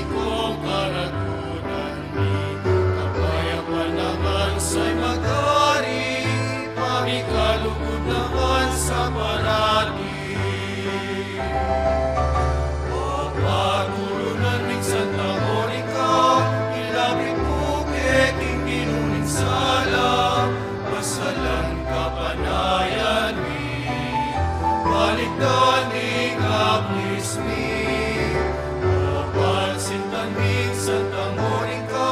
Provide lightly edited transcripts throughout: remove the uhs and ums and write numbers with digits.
kong karagunan ni kapayapan naman sa'y magari, pamikalugod naman sa parati. O patulunan ning Santa Monica, ilapit mo king ginuning sala, masalan kapanayan mi, balikdan ning aplismi. O pansintan ning Santa Monica,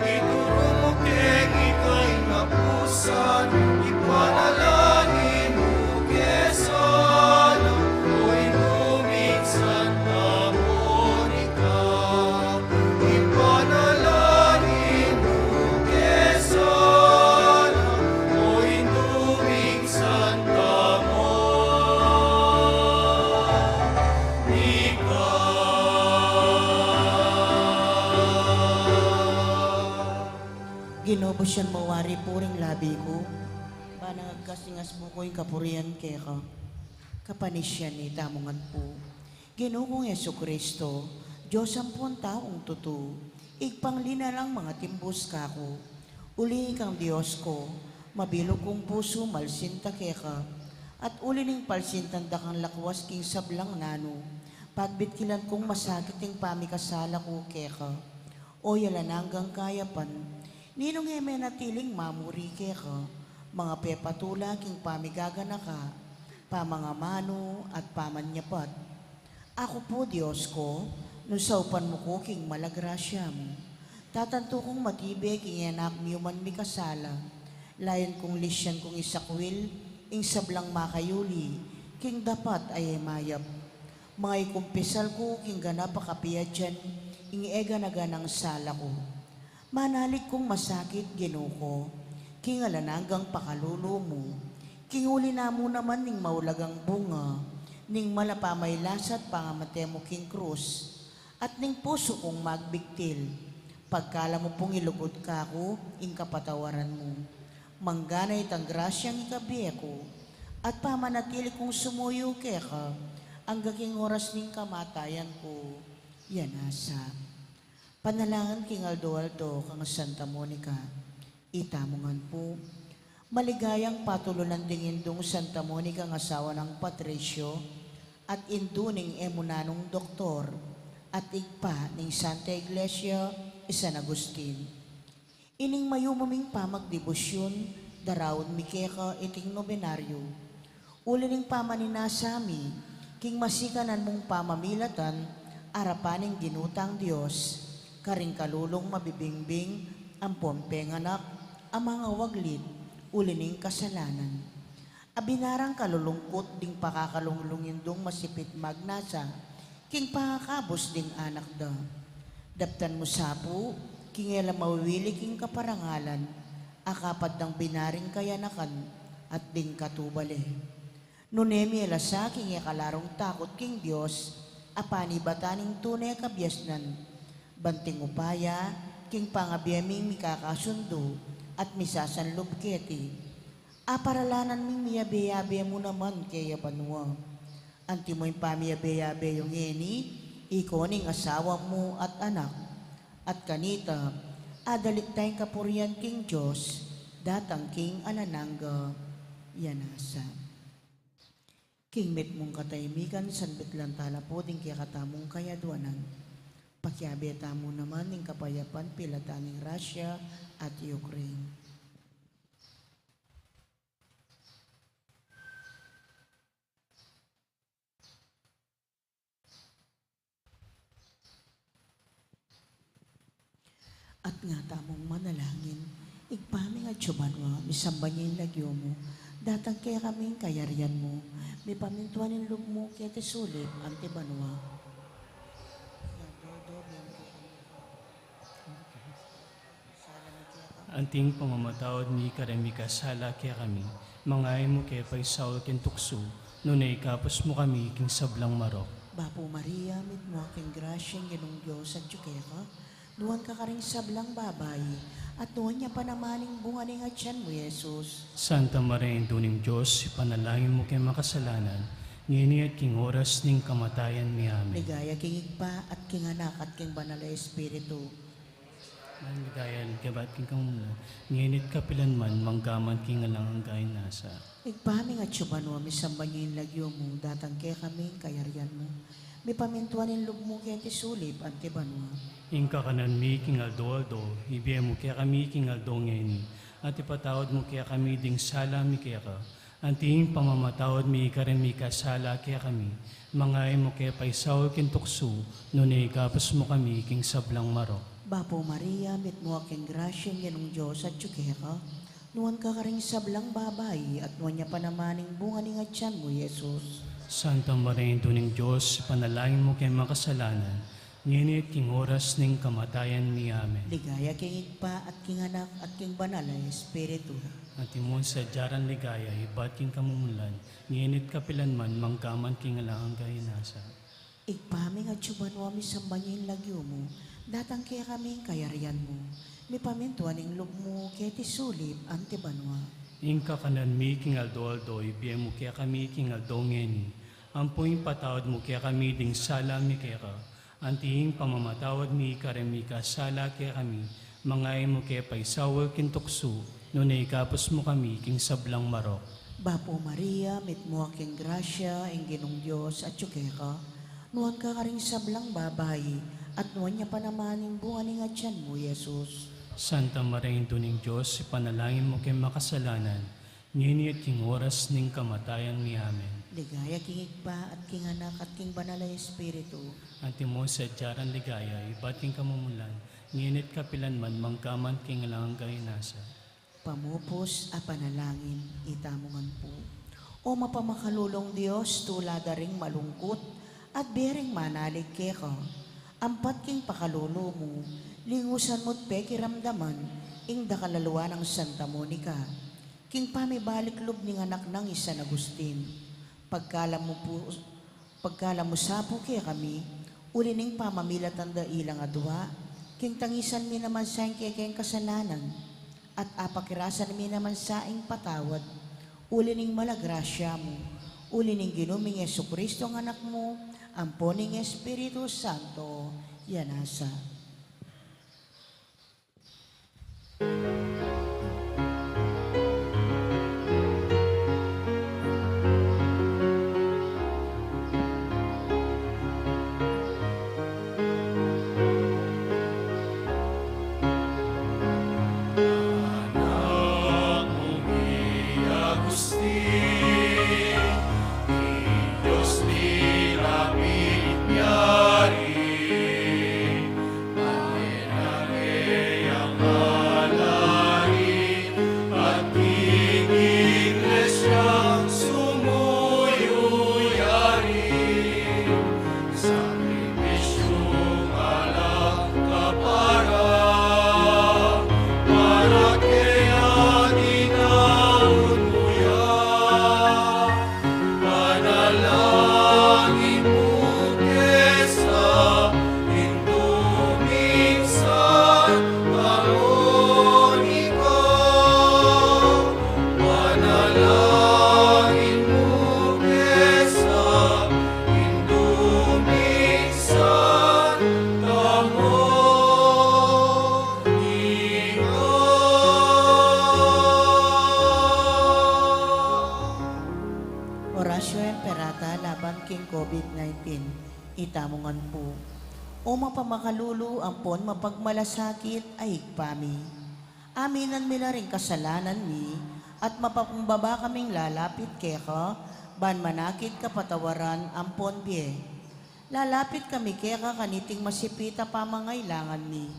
ituro mo king ika'y napusan, ipanalangin mo kesan, o inuming Santa Monica, ipanalangin mo kesan, o inuming Santa Monica. Ginobo siyan mawari puring labi ko, banang agkasingas mo ko yung kapurian keka, kapanisyan ni tamungan po. Ginoo Yesu Kristo, Diyos ang puang taong tutu, igpanglina lang mga timbos kako, uli kang Diyos ko, mabilog kong puso malsinta keka, at uli ning palsintan dakang lakwas king sablang nano, pagbitkilan kong masakit ting pamikasala ko keka, o yalananggang kayapan, ninong heme natiling mamuri keka, mga pepatula king pamigagana ka, pamangamano at pamanyapat. Ako po Diyos ko, nusaupan mo ko king malagrasya mo. Tatanto kong matibay king anak miyo man mi kasala, layon kong lisyan kong isakwil, ing sablang makayuli, king dapat ay mayap. Mga ikumpisal ko king ganap akapiyad dyan, ing ega na ganang sala ko. Manalig kong masakit Ginoo ko, king alananggang pakalulo mo, king uli na mo naman ning maulagang bunga, ning malapamay lasat pangamate mo king krus, at ning puso kong magbigtil, pagkala mo pong ilugod ka ko, ing kapatawaran mo, mangganay tang grasyang ikabiya ko, at pamanatili kong sumuyo keka, ang gaking oras ning kamatayan ko, yan asa. Panalangan king Aldo kang Santa Monica, itamungan po. Maligayang patulunan ding indong Santa Monica ang asawa ng Patricio at induning emunanong doktor at igpa ning Santa Iglesia San Agustin. Ining mayumaming pamagdebosyon darawon mikeka iting nobenaryo. Uli ning pamaninasami king masikanan mong pamamilatan arapaning ginutang Diyos karing kalulong mabibingbing ang pompenganak ang mga waglit ulining kasalanan. Abinarang kalulungkot ding pakakalunglungin dong masipit magnasa, king pakakabos ding anak da. Daptan mo sapo, king ela mawili king kaparangalan, akapad ng binaring kayanakan at ding katubale. Nunemi ela sa king ekalarong takot king Diyos, apani bataning tunay kabyasnan, banting upaya, king pangabiyaming mikakasundo, at misasan lubketi. Aparalanan ming miyabe-yabe mo naman kaya panwa. Anti mo yung pamiyabe-yabe yung eni, ikoning asawa mo at anak. At kanita, adalit tayong kapurian king Diyos, datang king alanangga, yanasa. King mit mong kataymikan, sanbit lang tala po ding kaya katamong kayaduanan. Pakiabeta mo naman ng kapayapan pilataning Russia at Ukraine. At nga tamong manalangin, igpaming at sumanwa, misamba niya yung lagyo mo, datang kaya kaming kayarian mo, may pamintuan ng loob mo kaya tisulit, antibanwa. Anting pamamatawad mi karami kasala kaya kami, mangay mo kaya paisaw ken tukso, nunay kapos mo kami king sablang marok. Bapo Maria, mit mo aking grasyang ginong Diyos at ka, nuwan ka karing sablang babay, at nuwan niya panamaning bunga ning atyan mo, Jesus. Santa Maria, Induning Diyos, ipanalangin mo kay makasalanan, ngini at king oras ning kamatayan mi amin. Ligaya king igpa at king anak at king banal na espiritu. Maligayan, gabat king kamula, nginit kapilan man, manggaman king alang ang gayon nasa. Igpaming at syubanwa, misambanyin lagyo mo, datang kaya kami, kayaryan mo. May pamintuan in loob mo kaya tisulip, antibanwa. Ingka kanan mi king aldo, ibiya mo kaya kami king aldo ngeni, at ipatawad mo kaya kami ding sala mi kaya ka. Anting pamamatawad mi ikarin mi kasala kaya kami, mangay mo kaya paisaw king tukso, nunay kapos mo kami king sablang marok. Bapo Maria, mit mo aking grasya ng Diyos at tsukeka. Nuwan ka karing sablang babay at nuwan niya panamaning bunga ni atyan mo, Jesus. Santa Maria, ning Diyos, panalangin mo kay makasalanan, nginit king oras ning kamatayan ni amen. Ligaya king igpa at king anak at king banal na espiritu. At imon sa jaran ligaya, ibat king kamumulan, nginit kapilan man, mangkaman king alang ang gayanasa. Igpaming at syubanwa, misambanyin lagyo mo, datang kaya kami, kayaryan mo. May pamintuan ng loob mo, kaya tisulip, antibanwa. Ingka kanan mi king aldo, ibiya mo kaya kami king aldo ngeni. Ampuing patawad mo kaya kami ding sala mi kaya ka. Antihing pamamatawad mi karemi ka sala kaya kami. Mangay mo kaya paisawal king tukso, nunay kapos mo kami king sablang marok. Bapo Maria, mit mo aking grasya, ang ginong Diyos at tsukeka. Nuwan ka karing sablang babay, at nuwan niya panamaning bunga ni atyan mo, Jesus. Santa Maria, ning Diyos, ipanalangin mo kay makasalanan, ngini at king oras ning kamatayan ni amen. Ligaya king igpa at king anak at king banal na espiritu. Antimo sa jaran ligaya, ibat king kamumulan, nginit kapilan man, mangkaman king alang ang gayanasa. Pamupos a panalangin, itamongan po. O mapamakalulong Diyos, tulada ring malungkot, at bering manalig keka. Ampat king pakalulo mo, lingusan mo't pekiramdaman, ing dakalaluan ng Santa Monica. King pamibalik loob ning anak ng San Agustin. Pagkala mo sapo kaya kami, uli ning pamamilat ang dailang adwa, king tangisan mi naman sa kayang kasalanan, at apakirasan mi naman sa ing patawad, uli ning malagrasya mo, uli ning ginuming Jesucristo ang anak mo, amponing Espiritu Santo, yanasa. Orasyo Emperata laban king COVID-19, itamongan po. O mapamakalulu ampon mapagmalasakit ay ikpami. Aminan mi na rin kasalanan mi, at mapakumbaba kaming lalapit keka, ban manakit kapatawaran ampon biye. Lalapit kami keka kaniting masipita pamangailangan mi.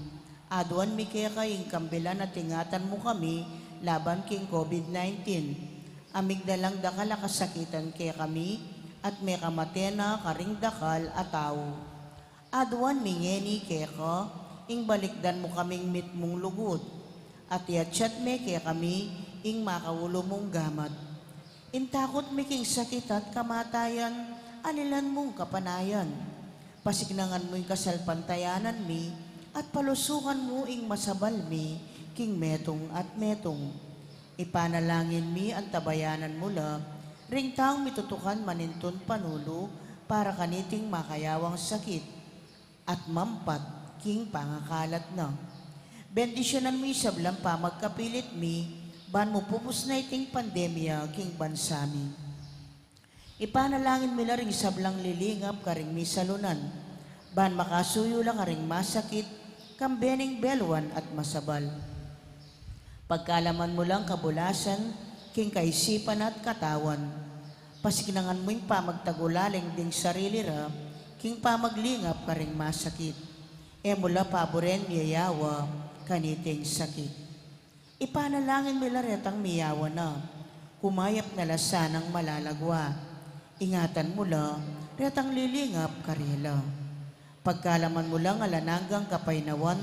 Aduan mi keka ing kambilan at ingatan mo kami laban king COVID-19. Amig dalang dakal kasakitan kaya kami, at may kamatena karing dakal at tao. Aduan mingeni keka, ing balikdan mo kaming mit mong lugod, at yatsyat me kaya kami, ing makaulo mong gamat. Intakot mi king sakit at kamatayan, anilan mong kapanayan. Pasignangan mo ing kasalpantayanan mi, at palusukan mo ing masabal mi, king metong at metong. Ipanalangin mi ang tabayanan mo lang, Ring taong mitutukan maninton panulo para kaniting makayawang sakit at mampat king pangakalat na. Bendisyonan mi sablang pamagkapilit mi, ban mo pupus na iting pandemya king bansami. Ipanalangin mi na ring sablang lilingap karing mi salunan, ban makasuyo lang karing masakit, kambening belwan at masabal. Pagkalaman mo lang kabulasan, king kaisipan at katawan, pasikinangan mo yung pamagtagulaling ding sarili ra, king pamaglingap karing masakit, e mula paboren yayawa, kaniting sakit. Ipanalangin mo laretang miyawa na, kumayap na lasanang malalagwa, ingatan mo la, retang lilingap karela. Pagkalaman mo lang alananggang kapainawan,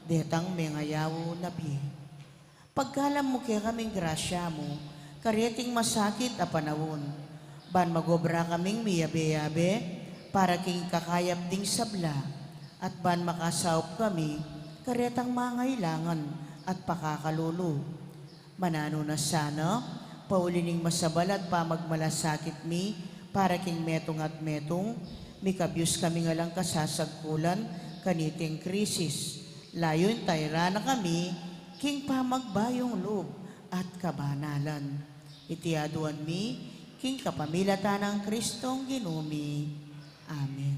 detang mengayawo nabi. Pagkalam mo kaya kaming grasya mo, kareting masakit a panawon, ban magobra kaming miyabe-yabe, para king kakayap ding sabla, at ban makasaup kami, karetang mangailangan at pakakalulo. Manano na sana, paulining masabal at pamagmalasakit mi, para king metong at metong, mikabyus kami nga lang kasasagpulan, kaniting krisis. Layon tayra na kami, king pamagbayong loob at kabanalan. Itiaduan mi, king kapamilatan ng Kristong ginumi. Amen.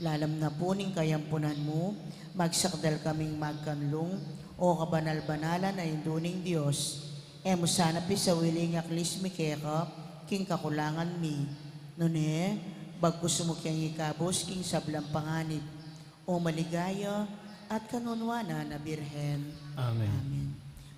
Lalam na po ning kayampunan mo, magsakdal kaming magkanlong, o kabanal-banalan na induning Diyos, emo sana pisawiling aklis mi keka, king kakulangan mi. Nune, bagkus mo kiyang ikabos, king sablang panganib, o maligaya, at kanunwana na Birhen. Amen. Amen.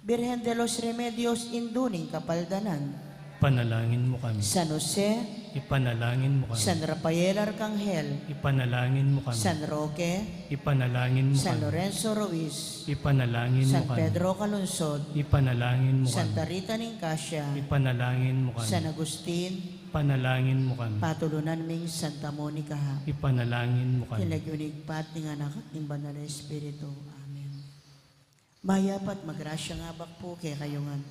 Birhen de los Remedios, induning kapaldanan. Panalangin mo kami. San Jose, Ipanalangin mo kami. San Rafael Arcangel, Ipanalangin mo kami. San Roque, Ipanalangin mo San kami. Lorenzo Ruiz, Ipanalangin mo San kami. Pedro Calungsod, Ipanalangin mo kami. Santa Rita Nicasia, Ipanalangin mo kami. San Agustin, Panalangin mo kami. patulunan ming Santa Monica, Ipanalangin mo kami. kinagyunigpat ng anak at ng banal na Espiritu. Amen. Mayapat magrasya nga bak po kay kayungan.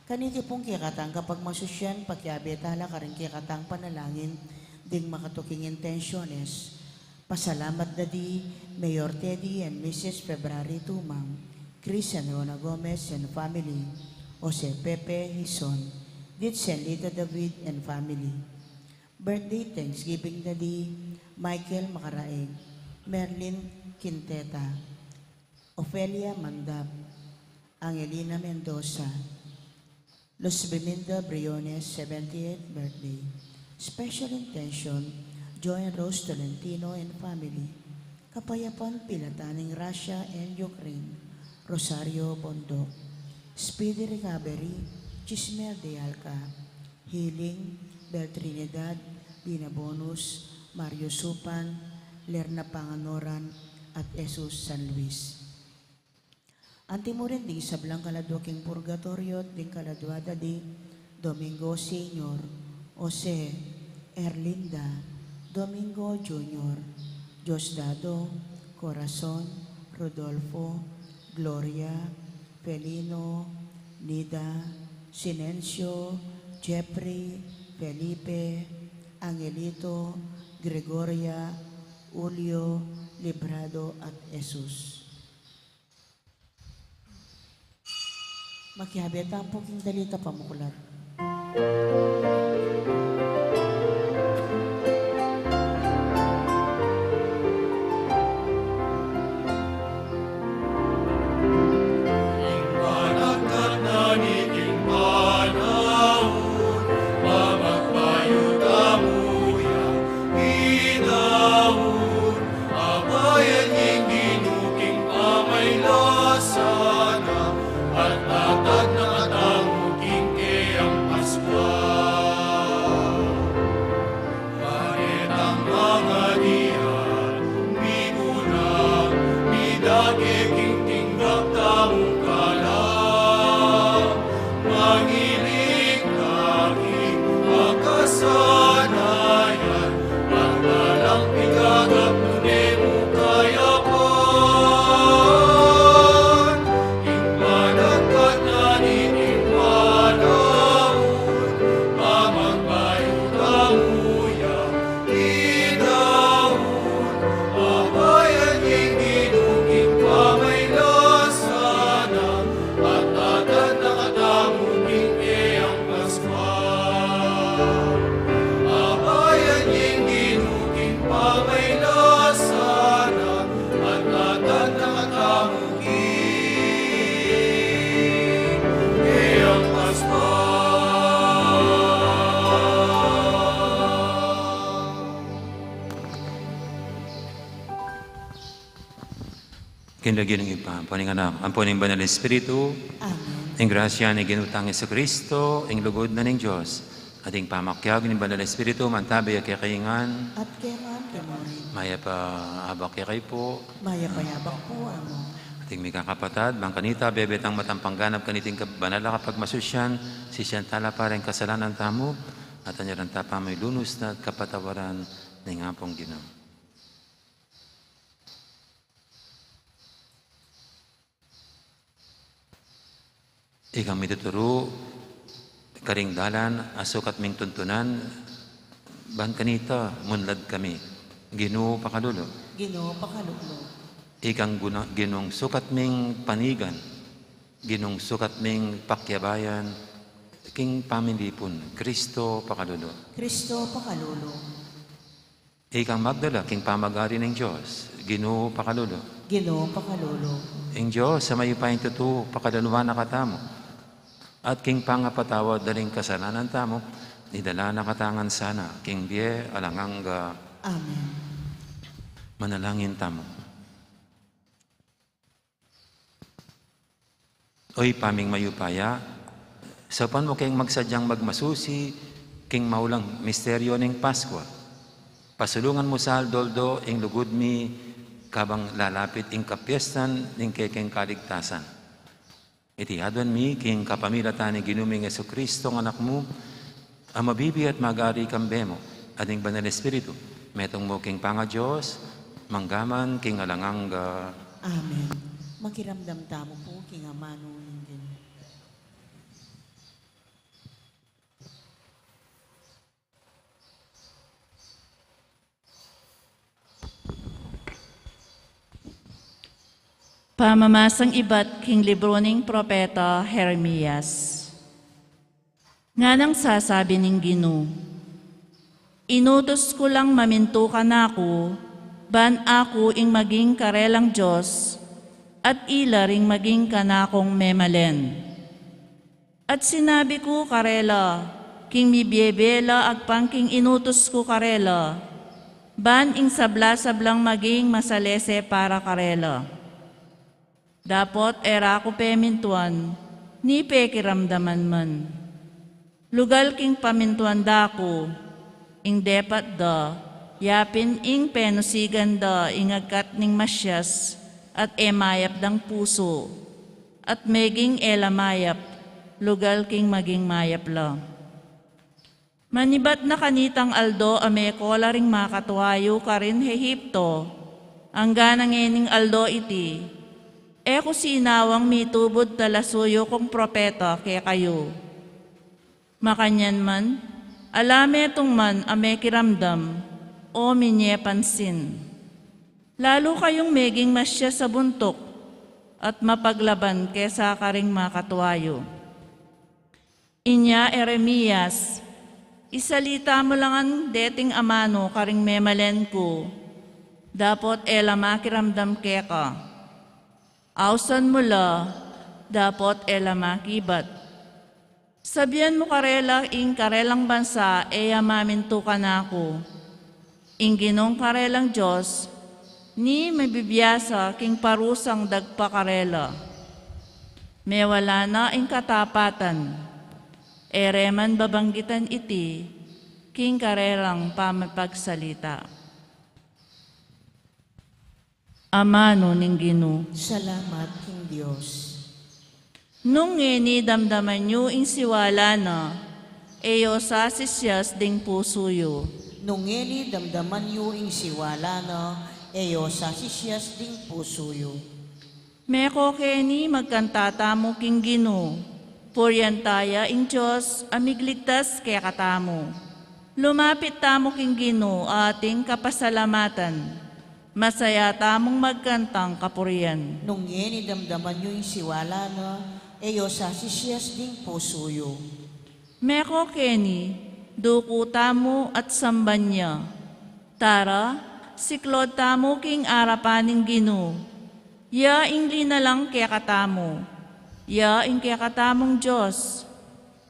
Kaniti pong kikatang kapag masusyan, pagkiabetala ka rin kikatang panalangin, ding makatuking intensyones. Pasalamat na di, Mayor Teddy and Mrs. February Tumang, Chris and Rona Gomez and family, Jose Pepe Hison, Ditsen Lita David and family. Birthday Thanksgiving na di, Michael Macaraeg, Merlin Quinteta, Ofelia Mandap, Angelina Mendoza, Los Beminda Briones 78th birthday. Special intention, Joy and Rose Tolentino and family. Kapayapan Pilataning Russia and Ukraine, Rosario Bondok. Speedy recovery, Chismer de Alca. Healing, Bel Trinidad, Dina Bonus, Mario Supan, Lerna Panganoran, at Jesus San Luis. Anti mo rin di sablang kaladwa king purgatorio at ding kaladwada di Domingo Senior, Jose, Erlinda, Domingo Junior, Diosdado, Corazon, Rodolfo, Gloria, Felino, Nida, Sinencio, Jeffrey, Felipe, Angelito, Gregoria, Julio, Librado at Jesus. Makihabit ang puking dalita pamukulat. Panagkat na niking panahon, mamagpayuta mo yang idahon, abayan ing ginuking pamaylasana, at tatag na katanguking kayang Paskwa. Maritang mga diyan, migulang, midagiking tinggap tamong kalang, mangiling kaking makasanayan, at walang pigagap nunay mo kayapan. Ingmanagkat na nining panahon, mamagpayuta Kinlagyan ng ipa, ampuning anak, ampuning banal na Espiritu, Amen. ang grasya ni ginutang Jesucristo, ang lugod na ng Diyos, ating pamakyag ni banal na Espiritu, mantabay at kakaingan, At keman kemorin, maya pa habak kay po, maya-payabak po amo. ating may kakapatad, bang kanita, bebetang matampangganap kaniting banala kapag masusyan, si Siyantala parang kasalanan tamo, at anyaran tapa may lunos na kapatawaran ng apong Ginoo. Ikaw may tuturo, karing dalan, asok at ming tuntunan, ban kanita, munlad kami, Ginoo pakalulo. Ginoo pakalulo. Ikang ginong sukat ming panigan, ginong sukat ming pakyabayan, king pamilipon, Kristo pakalulo. Kristo pakalulo. Ikang magdala, king pamagari ng Diyos, Ginoo pakalulo. Ginoo pakalulo. Ing Diyos, sa mayupayin tutu, pakadaluan na katamo. At king pangapatawad daling kasalanan tamo, idala na katangan sana, king biye alanganga. Amen. Manalangin tamo. Oy paming mayupaya, sa pan mo kayong magsadyang magmasusi, king maulang misteryo ng Paskwa. Pasulungan mo sa aldoldo, ing lugod mi, kabang lalapit ing kapiestan, ing kekeng kaligtasan. Itihadwan mi, king kapamilatan ni ginuming Jesucristo ng anak mo, ang mabibi at magari kambe mo, ading banal Espiritu, metong mo king panga Diyos, manggaman king alanganga. Amen. Makiramdam tamo po king amano ng Ginoo. Pamamasang iba't king libro ng propeta Jeremias. Nga nang sasabi ng Ginoo, inutos ko lang maminto ka na ako, ban ako ing maging karelang Diyos, at ila ring maging kanakong memalen. At sinabi ko karela, king mibiebela agpang king inutos ko karela, ban ing sabla-sablang maging masalese para karela. Dapot era ko pemintuan, ni pekiramdaman man. Lugal king pamintuan dako, ing depat da, yapin ing penusigan da, ing agkat ning masyas, at emayap dang puso, at meging elamayap, lugal king maging mayap lang. Manibat na kanitang aldo ame kola ring makatuayo ka rin Ehipto, ang ganang ening aldo iti, eko sinawang mitubod talasuyo kong propeta kaya kayo. Makanyan man, alame tong man ame kiramdam, o minye pansin. Lalo kayong meging masya sa buntok, at mapaglaban kesa karing makatuayo. Inya Jeremias, isalita mo lang ang deting amano karing memalen ko, dapot ela makiramdam keka. Ausan mo la, dapot ela makibat. Sabihan mo karela ing karelang bansa, eya maminto ka na ako. Ing ginong karelang Diyos, ni mabibiyasa king parusang dagpa karela. May wala na ing katapatan, ereman babanggitan iti, king karelang pamapagsalita. Amano ning Ginoo. Salamat king Diyos. Nung ngeni damdaman nyo ing siwala na, eyo sa sisyas ding pusuyo. Nung ngeli damdaman yu ing siwala na, eyo sa sisyas ding pusuyo. Meko keni magkantata mo king Ginoo, puryantaya ing Diyos amigligtas kaya katamo. Lumapit tamo king Ginoo ating kapasalamatan. Masaya tamong magkantang kapurian. Nung ngeli damdaman yu ing siwala na, eyo sa sisyas ding pusuyo. Meko keni, duku tamo at samban niya. Tara, siklod tamo king arapaning Ginoo. Ya ingli na lang kaya katamo. Ya ing kaya katamong Diyos.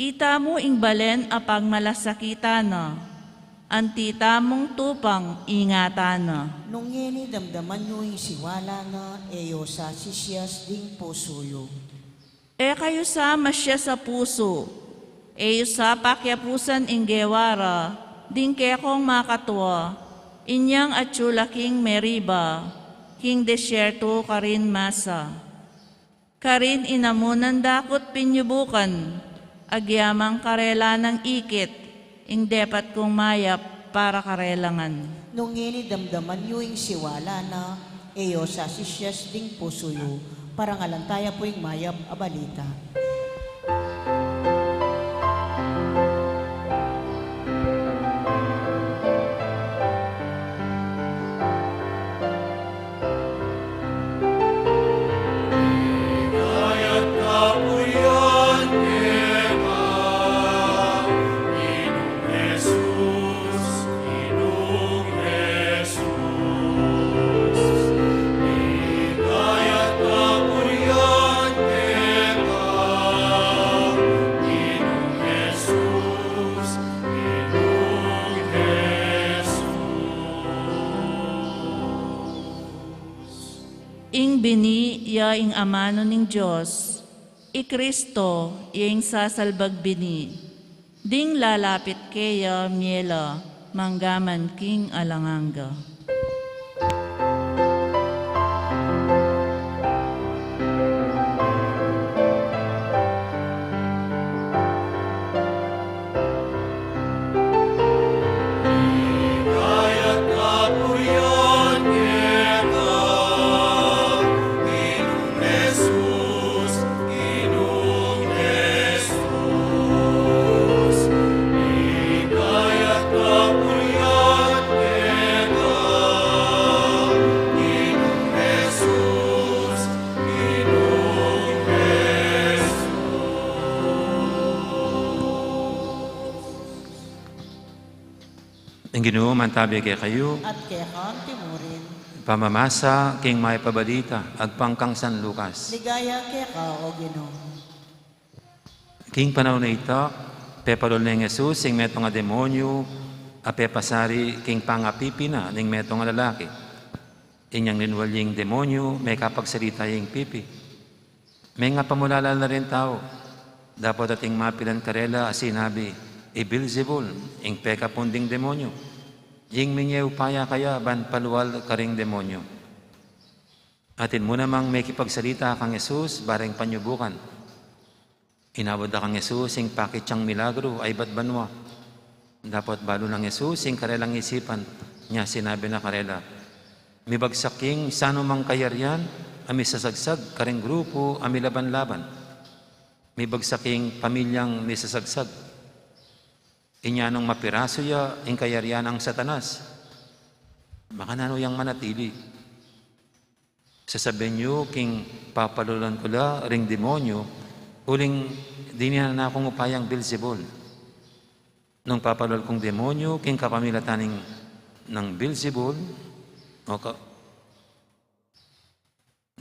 Itamo ing balen apang malasakita na. anti tamong tupang ingatan na. Nung yeni damdaman nyo yung siwala na eyo sa sisyas ding pusuyo. E kayo sama siya sa puso, eyo sa pakyapusan inggewara, ding kekong makatwa, inyang atsula king meriba, king desyerto karin masa. Karin inamunan dakot pinyubukan, agyamang karela ng ikit, ing depat kong mayap para karelangan. Nung yeni damdaman nyo yung siwala na eyo sa sisyas ding pusuyo, parang alantaya po yung mayap abalita. Kayat kapurian kema, Inong Jesus, Inong Jesus. Kayat kapurian kema, Inong Jesus, Inong Jesus. Ing bini ya ing amano ning Diyos, i Kristo ing sasalbag bini, ding lalapit kaya miela, manggaman king alanganga. Kayat kapurian kema, Inong Jesus, Inong Jesus. Kayat kapurian kema, Inong Jesus, Inong Jesus. Ang Ginoo mantabi kay kayo, At kaya kang timurin, pamamasa king may pabalita, agpangkang San Lucas. ligaya kaya ka o Ginoo. King panahon na ito, pepalol ng Jesus, ing meto nga demonyo, apepasari king pangapipina, ning meto nga lalaki. Inyang linwaling demonyo, may kapagsalita yung pipi. May nga pamulala na rin tao. Dapat ating mapilan karela, sinabi, Beelzebul, ing peka punding demonyo. Yung minyew paya kaya, ban paluwal karing demonyo. Atin mo namang may kipagsalita kang Jesus, bareng panyubukan. Inawad na kang Jesus, ing pakit siyang milagro, ay ba't banwa? Dapat balo ng Jesus, ing karelang isipan niya, sinabi na karela, may bagsaking sano mang kayaryan, ami sasagsag, karing grupo, ami laban-laban. May bagsaking pamilyang ni sasagsag. Inyanong mapiraso ya, ing kayaryan ang satanas. Baka nano yang manatili. Sasabihin nyo, king papalulan ko la, ring demonyo, uling dinihan na akong upayang Beelzebul. Nung papalol kong demonyo, king kapamilataning ng Beelzebul,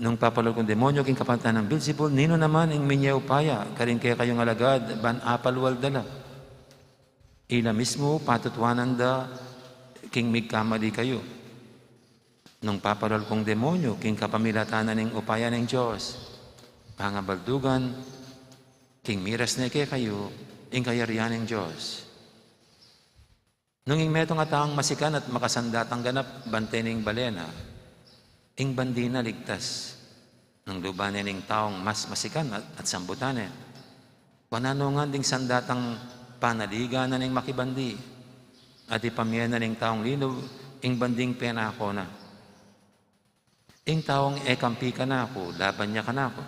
nung papalol kong demonyo, king kapamilatan ng Beelzebul, nino naman ing minya upaya, karin kaya kayong alagad, ban apalwal dala. Ila mismo, patutwanan da, king migkamali kayo. Nung papalol kong demonyo, king kapamilatanan ng upaya ng Diyos, pangabaldugan, king miras na kayo, ing kayarian ng Diyos. Nung ing metong ataang masikan at makasandatang ganap, bantening balena, ing bandina ligtas, nung lubanin ng taong mas masikan at sambutanin, pananungan ding sandatang panaliganan ng makibandi, at ipamyena ng taong linob, ing banding penako na. Ing taong ekampi ka na ako, laban niya ka na ako.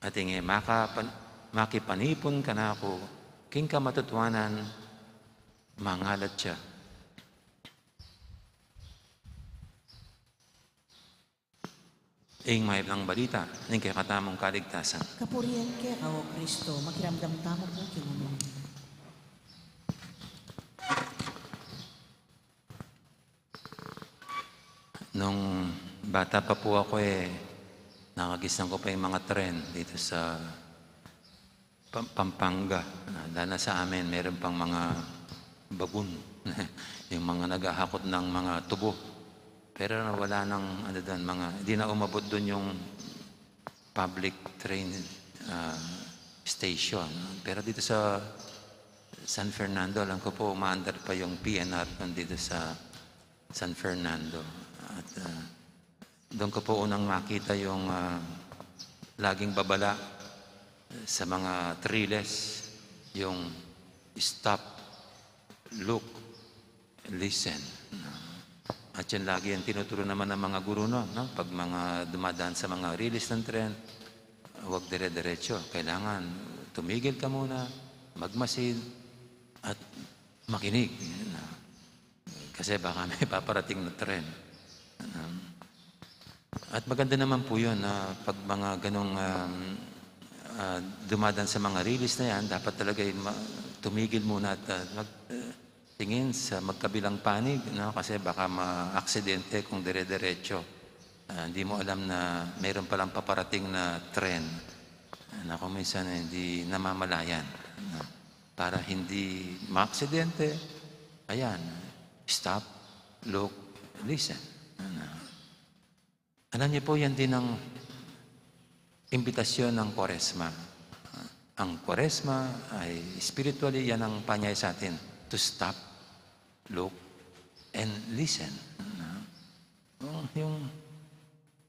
At ing makipanipon ka na ako, king ka matutuanan, mangalat siya. Ing may lang balita, ning kay katamong kaligtasan. Kapurian kaya ka o Kristo, makiramdam tamo po Ginoo. Nung bata pa po ako nakagisnan ko pa yung mga tren dito sa Pampanga. Dahil sa amin, meron pang mga baboon, yung mga naghahakot ng mga tubo. Pero wala nang ano doon, hindi na umabot doon yung public train station. Pero dito sa San Fernando, alam ko po, umaandar pa yung PNR dito sa San Fernando. At doon ko po unang makita yung laging babala sa mga triles, yung stop, look, listen. At yan lagi ang tinuturo naman ng mga guro no? Pag mga dumadaan sa mga release ng tren, huwag dire-diretso. Kailangan tumigil ka muna, magmasid, at makinig. Kasi baka may paparating na tren. At maganda naman po yun na pag mga ganong dumadaan sa mga release na yan, dapat talaga tumigil muna at tingin sa magkabilang panig, no? Kasi baka ma-aksidente kung dire-diretso. Hindi mo alam na mayroon palang paparating na tren na kung minsan hindi namamalayan. No? Para hindi ma-aksidente, ayan, stop, look, listen. Alam niyo po, yan din ang imbitasyon ng Kwaresma. Ang Kwaresma ay spiritually, yan ang panyay sa atin. To stop, look, and listen.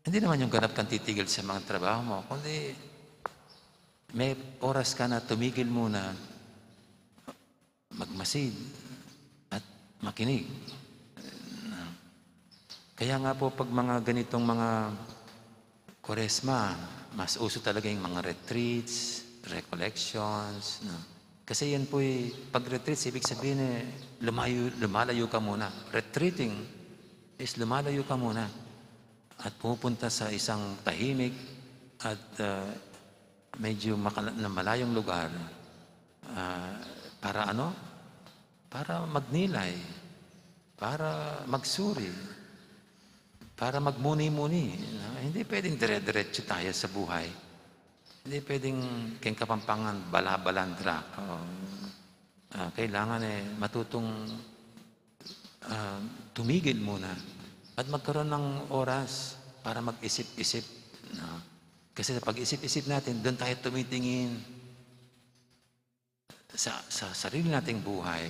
Hindi naman yung ganap kang titigil sa mga trabaho mo, kundi may oras ka na tumigil muna, magmasid, at makinig. Kaya nga po pag mga ganitong mga Kwaresma, mas uso talaga yung mga retreats, recollections, no? Kasi yan po pag-retreats, ibig sabihin lumalayo ka muna. Retreating is lumalayo ka muna at pupunta sa isang tahimik at medyo malayong lugar para ano? Para magnilay, para magsuri, para magmuni-muni. Hindi pwedeng dire-diretso tayo sa buhay. Hindi pwedeng keng Kapampangan, bala-balandra. Kailangan matutong tumigil muna at magkaroon ng oras para mag-isip-isip. Kasi sa pag-isip-isip natin, doon tayo tumitingin sa sarili nating buhay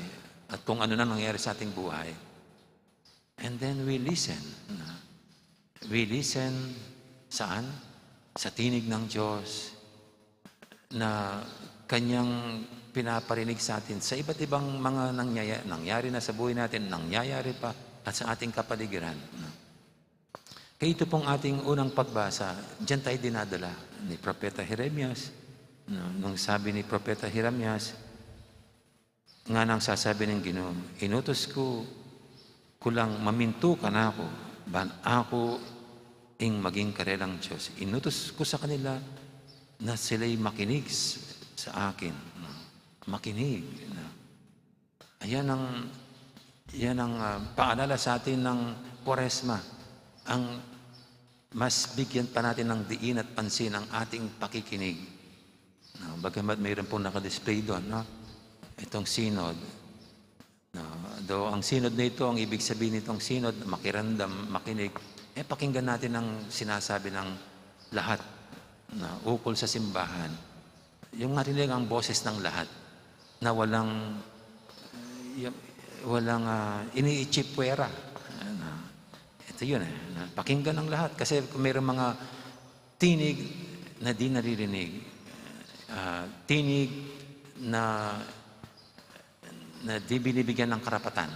at kung ano na nangyari sa ating buhay. And then we listen. We listen saan? Sa tinig ng Diyos na Kanyang pinaparinig sa atin sa iba't ibang mga nangyari na sa buhay natin, nangyayari pa at sa ating kapaligiran. Kaya ito pong ating unang pagbasa, diyan tayo dinadala ni Propeta Jeremias. Nung sabi ni Propeta Jeremias, nga nang sasabi ng Ginoo, inutos ko lang maminto ka na ako, ban ako ing maging karelang Diyos. Inutos ko sa kanila na sila'y makinig sa akin. Makinig. Yan ang paalala sa atin ng Kwaresma. Ang mas bigyan pa natin ng diin at pansin ang ating pakikinig. Bagamat mayroon pong nakadisplay doon, itong synod. Though ang synod na ito, ang ibig sabihin nitong synod, makiramdam, makinig, pakinggan natin ang sinasabi ng lahat na ukol sa simbahan. Yung marinig ang boses ng lahat na walang iniitsipwera. Ito yun pakinggan ng lahat kasi kung mayroong mga tinig na di naririnig, tinig na di binibigyan ng karapatan,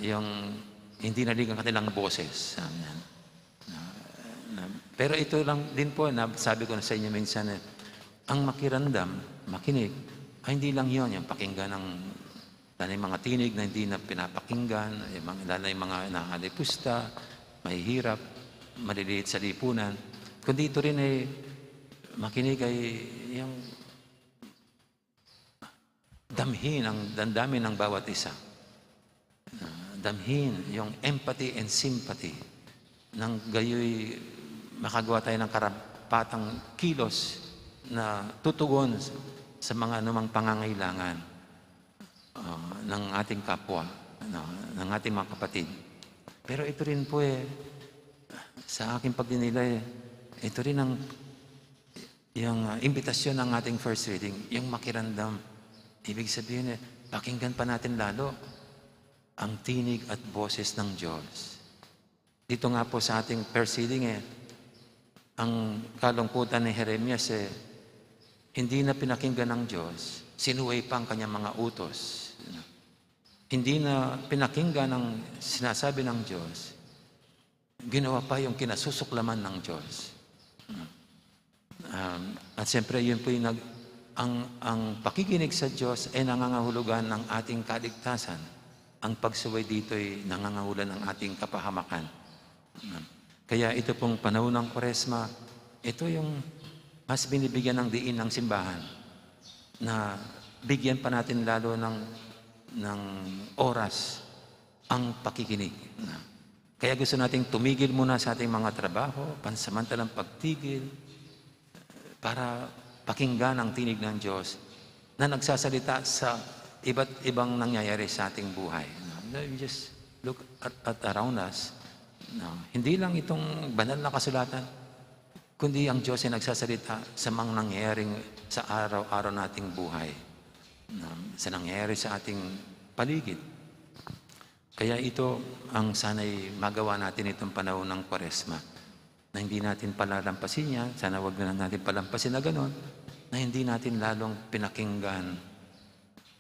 yung hindi narinig ang kanilang boses. Pero ito lang din po, sabi ko na sa inyo minsan, ang makirandam, makinig, ay hindi lang yun, yung pakinggan ng mga tinig na hindi na pinapakinggan, lalo yung mga nakalipusta, mahihirap, maliliit sa lipunan. Kundi ito rin makinig ay yung damhin ang dandamin ng bawat isa. Damhin yung empathy and sympathy nang gayoy makagawa tayo ng karapatang kilos na tutugon sa mga anumang pangangailangan. ng ating kapwa, ng ating mga kapatid. Pero ito rin po sa aking pagdinilay, ito rin yung imbitasyon ng ating first reading, yung makiramdam. Ibig sabihin pakinggan pa natin lalo ang tinig at boses ng Diyos. Dito nga po sa ating first reading ang kalungkutan ni Jeremias hindi na pinakinggan ng Diyos, sinuway pa ang kanyang mga utos. Hindi na pinakinggan ang sinasabi ng Diyos, ginawa pa yung kinasusuklaman ng Diyos. At siyempre yun po yung ang pakikinig sa Diyos ay nangangahulugan ng ating kaligtasan. Ang pagsuway dito ay nangangahulugan ng ating kapahamakan. Kaya ito pong panahon ng Kwaresma, ito yung mas binibigyan ng diin ng simbahan na bigyan pa natin lalo ng oras ang pakikinig. Kaya gusto nating tumigil muna sa ating mga trabaho, pansamantalang pagtigil, para pakinggan ang tinig ng Diyos na nagsasalita sa iba't ibang nangyayari sa ating buhay. We just look at around us. Hindi lang itong banal na kasulatan, kundi ang Diyos ay nagsasalita sa mga nangyayaring sa araw-araw nating buhay, sa nangyayari sa ating paligid. Kaya ito ang sana'y magawa natin itong panahon ng Kwaresma, na hindi natin palalampasin yan, sana wag na natin palampasin na gano'n, na hindi natin lalong pinakinggan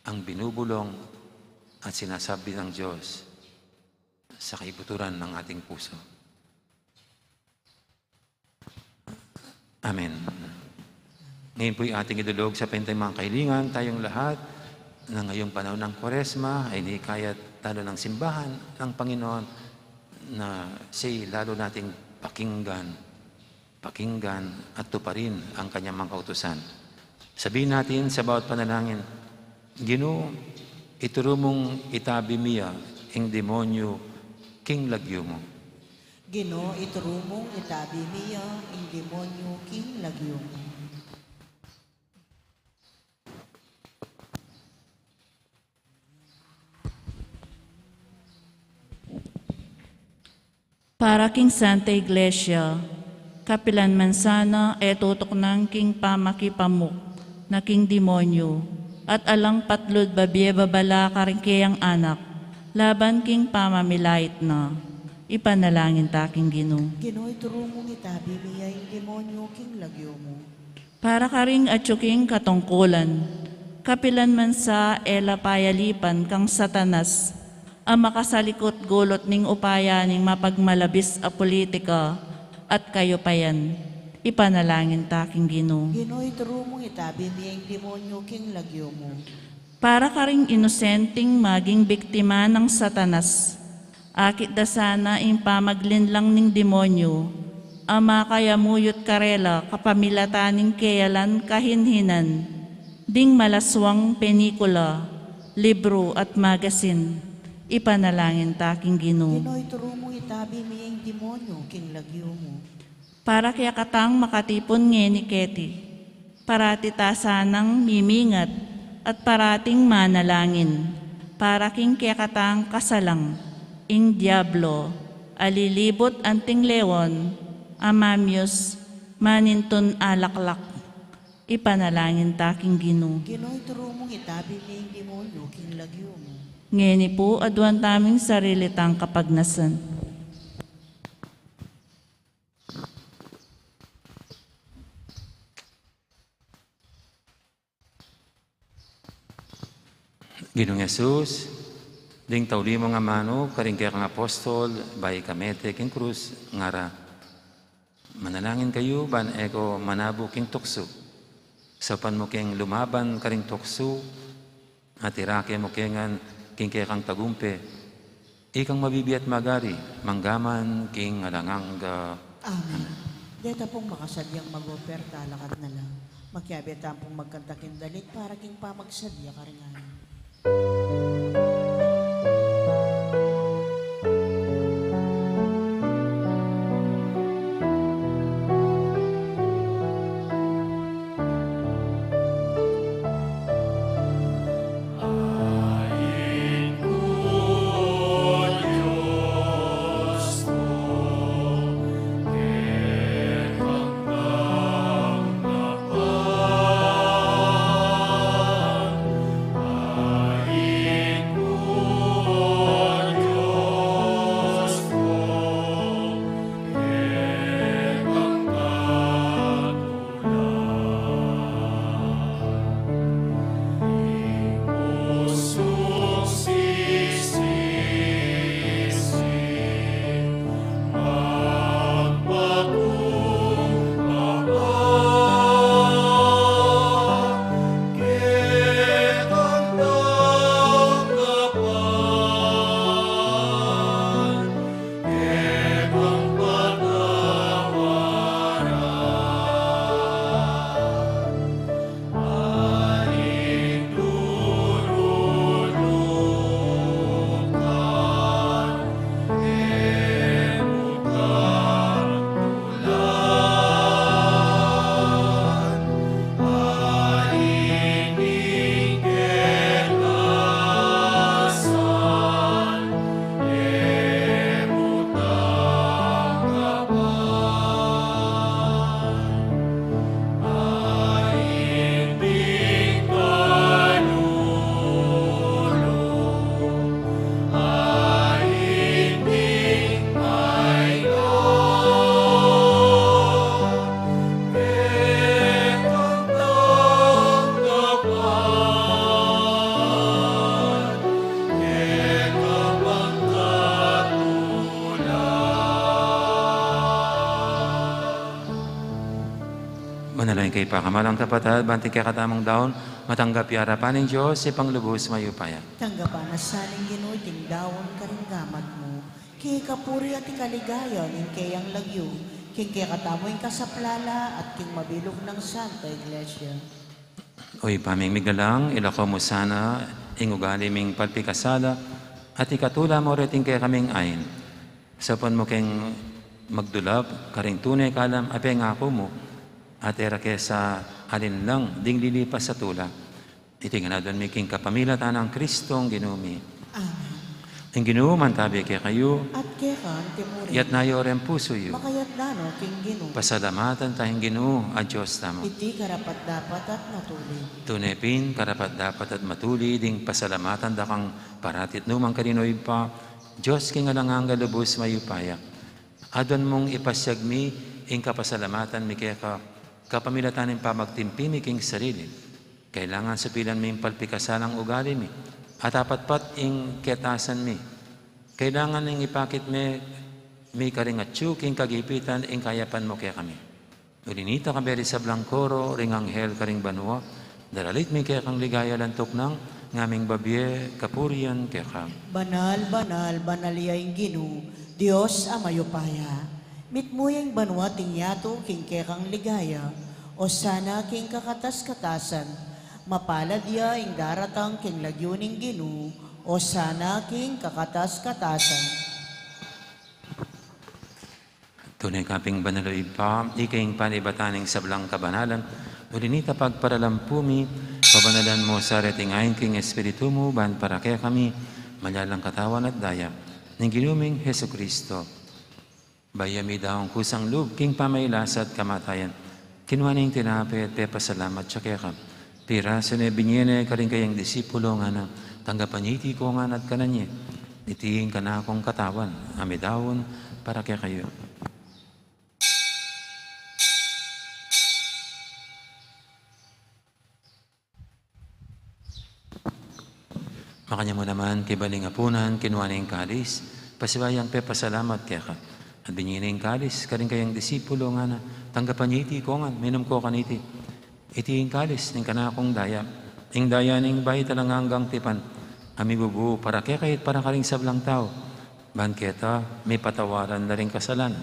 ang binubulong at sinasabi ng Diyos sa kaibuturan ng ating puso. Amen. Ngayon po'y ating idulog sa pentay mga kahilingan, tayong lahat na ngayong panahon ng Kwaresma ay nikayat talo ng simbahan ng Panginoon na siya'y lalo nating pakinggan at tuparin ang kanyang mga kautusan. Sabihin natin sa bawat panalangin, Ginoo, ituro mong itabi miya ang demonyo king lagyo mo. Ginoo, ituro mong itabi miya ang demonyo king lagyo mo. Para king Santa Iglesia, Kapilan Mansana tutok ng king pamakipamuk na king demonyo at alang patlod babye babala karingkeyang anak laban king pamamilait na ipanalangin taking Ginoo. Ginoo, ituro mong itabi miya ang demonyo king lagyo mo. Para karing atsuking katungkulan, Kapilan Mansa payalipan kang Satanas ang makasalikot gulot ning upaya ning mapagmalabis a politika at kayo pa yan. Ipanalangin taking Ginoo. Ginoo, ituro mong itabi miya ang demonyo king lagyo mo. Para karing inosenteng maging biktima ng Satanas, akit da sana ing pamaglinlang ning demonyo, ama kayamuyot karela kapamilataning keyalan kahinhinan, ding malaswang penikula, libro at magasin. Ipanalangin taking Ginoo. Ginoo, ituro mong itabi miya ang demonyo king lagyo mo. Para kaya katang makatipon ngeni keti, parati tasanang mimingat at parating manalangin, para king kaya katang kasalang, ing diablo, alilibot anting lewon, amamyos, maninton alaklak. Ipanalangin taking Ginoo. Ginoo, ituro mong itabi miya ang demonyo king lagyo mo. Ngeni po aduan taming sarilitang kapagnasan. Ginoong Jesus, ding tauli mo nga mano, karing kaya kang apostol, bayi kamete, king krus, ngara. Manalangin kayo, ban eko manabo king tukso. Sapan mo king lumaban karing tukso, at irake mo kengan king kaya kang tagumpe. Ikang mabibiyat magari, manggaman king alanganga. Amen. Deta pong makasadyang mag-oferta, lakad na lang. Makiabeta pong magkantakin dalit para king pamagsadya karingan. Manalangin kay pakamalang kapatid, banti kay katamang daon, matanggap harapan ng Diyos, ipanglubos mayupaya. Tanggapan na saling Ginoo ting dawon karinggamad mo. Kay kapuri at ikaligaya ning kayang lagyo. King kay katamo yung kasaplala at king mabilog ng Santa Iglesia. Oy, paming miglalang, ilako mo sana, ingugali ming palpikasala, at ikatula mo reting kay kaming ayin. Sapon mo keng magdulap, karing tunay kalam, apeng ako mo, at era kesa alin lang, ding lilipas sa tula. Itingan na doon miking kapamilatan ng Kristong ginumi. Amen. Ang ginuman tabi kay kayo, At kaya ka, timuri. yat nayo rin puso yo. Makayat na no, king Ginoo. Pasalamatan tayong Ginoo at Diyos tamo. Iti karapat dapat at natuloy. Tunepin, karapat dapat at matuli, ding pasalamatan da kang paratit numang kaninoy pa, Diyos king alangang galubos mayupaya. Adon mong ipasyagmi, ing kapasalamatan mi kaya ka, kapamilatan ng pamagtimpi mi king sarili. Kailangan sa pilan mi palpikasalang ugali mi, at apatpat ing ketasan mi. Kailangan ing ipakit mi karingatsu, king kagipitan, ing kayapan mo kaya kami. Ulinita ka beri sa Blancoro, ring anghel karing banwa, daralit mi kaya kang ligaya lantok ng ngaming babye, kapurian kaya ka. Banal, banal, banaliyay Ginoo, Dios amayupaya. Mitmuyang banwa tingyato king kekang ligaya, o sana king kakatas-katasan, mapalad ya ing daratang king lagyuning Ginoo, o sana king kakatas-katasan. Tunay kaping banaloy pa, ikaing panibataning sablang kabanalan, ulinita pagparalampumi, pabanalan mo sa reting ayon king Espiritu mo, ban para kaya kami, malalang katawan at daya, ng ginuming Heso Kristo. Bayami daw ang kusang loob, king pamaylas at kamatayan, kinuhaning tinapi at pepasalamat siya kaya ka. Pira, sinebinyene ka rin kayang disipulo nga na, tanggapan iti ko nga at kananye, itiing ka na akong katawan, amidawon, para kaya kayo. Makanya mo naman, kibaling apunan, kinuha na yung kalis, pasibayang pepasalamat kaya ka. At binyin na yung kalis, karing kayang disipulo nga na, tanggapan niya iti ko nga, minum ko kaniti. Iti yung kalis, ning kanakong daya, ing daya ning bayi talang hanggang tipan, ami bubu, para kaya kahit para karing sablang tao, banketa, may patawaran na rin kasalan.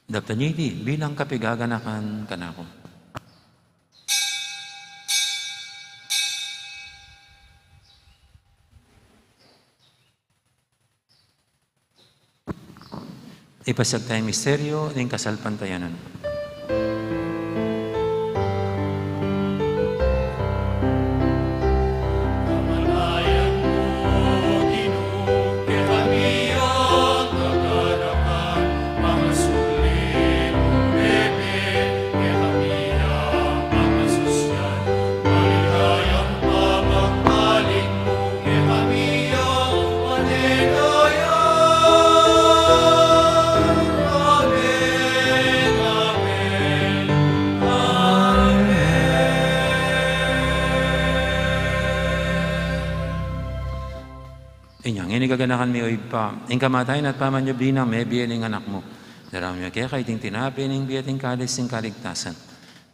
Dapta niya iti, bilang kapigaganakan kanako. Ipasag tayong misteryo ng kasalpantayanan. Kamatayan mo, Ginoo, kay kami ang kagalakan. Mga sulit mong bebe, kay kami ang mga sosyal. Maligayang pamagpaling mo, kay kami ang maninayan. Inyang inigaganakan mi oy pa, ing kamatayan at pamanyo binang may biyeling anak mo. Darami kaya ka iting tinapi ning biyating kalis ing kaligtasan.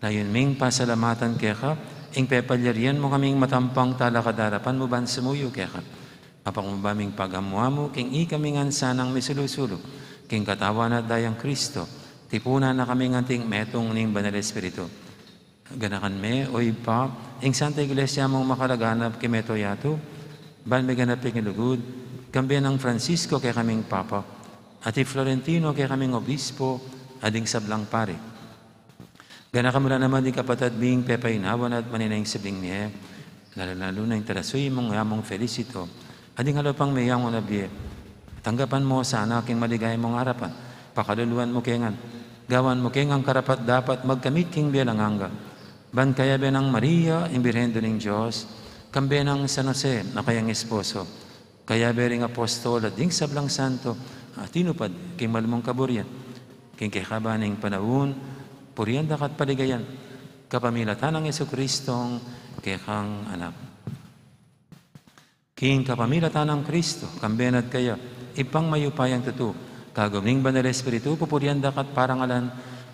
Layon ming pasalamatan kaya ka, ing pepalyarian mo kaming matampang talakadarapan mo ban sumuyo kaya ka. Apakumabaming pagamuha mo, king ikaming ansanang misulusulo, king katawan at dayang Kristo, tipunan na kaming anting metong ning Banal Espiritu. Ganakan me, oy pa, ing Santa Iglesia mong makalaganap kimeto yato, ban may ganap ing ilugud, kambiyan ng Francisco kay kaming Papa, at Florentino kay kaming Obispo, ading sablang pare. Ganakan mo naman di kapatid bing pepainawan at maninayang sabing niya, lalo na yung tarasoy mong yamong felicito, ading halopang mayang mo nabiye. Tanggapan mo sana aking maligay mong harapan, pakaluluan mo kengan, gawan mo kengang karapat dapat magkamit king bialanganga. Ban kaya benang Maria, imbirhendo ng Diyos, kambe ng San Jose na kayang esposo, kaya bering apostol at ding sablang santo, at tinupad king malumong kaburyan, king kikabaning panahon, puriyan dakat paligayan, kapamilatan ng Jesucristong kekang anak. King kapamilatan ng Kristo, kambenat kaya, ipang mayupayang tutu, kaguming Banal Espiritu, pupuriyan dakat parangalan,